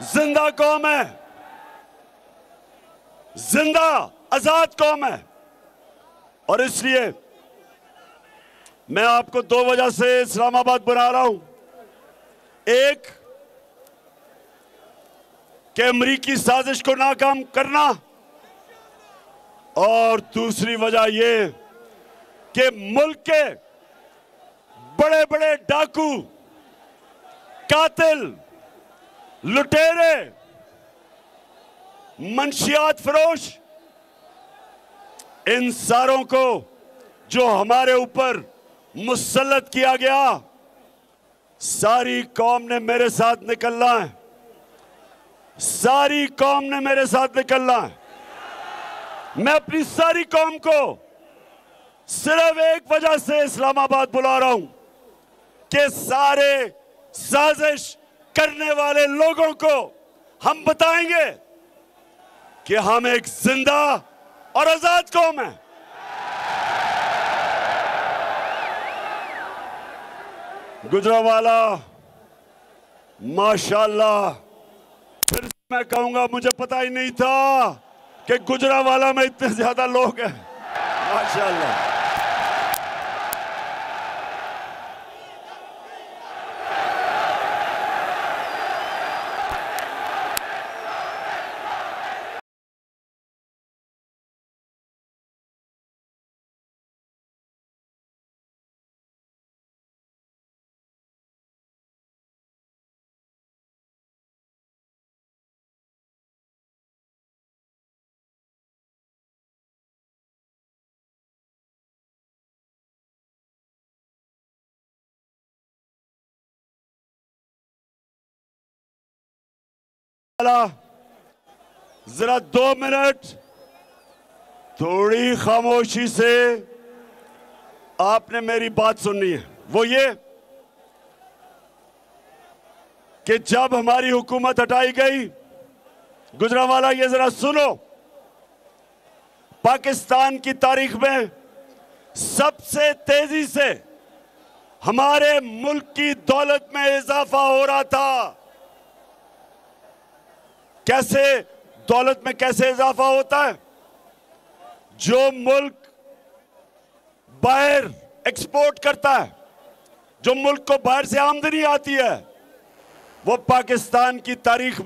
जिंदा कौम है, जिंदा आजाद कौम है। और इसलिए मैं आपको दो वजह से इस्लामाबाद बुला रहा हूं। एक कि अमरीकी साजिश को नाकाम करना, और दूसरी वजह यह कि मुल्क के बड़े बड़े डाकू, कातिल, लुटेरे, मंशियात फरोश, इन सारों को जो हमारे ऊपर मुसल्लत किया गया, सारी कौम ने मेरे साथ निकलना है, सारी कौम ने मेरे साथ निकलना है। मैं अपनी सारी कौम को सिर्फ एक वजह से इस्लामाबाद बुला रहा हूं कि सारे साजिश करने वाले लोगों को हम बताएंगे कि हम एक जिंदा और आजाद कौम है। गुजरांवाला माशाअल्लाह, फिर मैं कहूंगा मुझे पता ही नहीं था कि गुजरांवाला में इतने ज्यादा लोग हैं। माशाअल्लाह। जरा 2 मिनट थोड़ी खामोशी से आपने मेरी बात सुननी है। वो ये कि जब हमारी हुकूमत हटाई गई, गुजरांवाला ये जरा सुनो, पाकिस्तान की तारीख में सबसे तेजी से हमारे मुल्क की दौलत में इजाफा हो रहा था। कैसे दौलत में कैसे इजाफा होता है? जो मुल्क बाहर एक्सपोर्ट करता है, जो मुल्क को बाहर से आमदनी आती है, वो पाकिस्तान की तारीख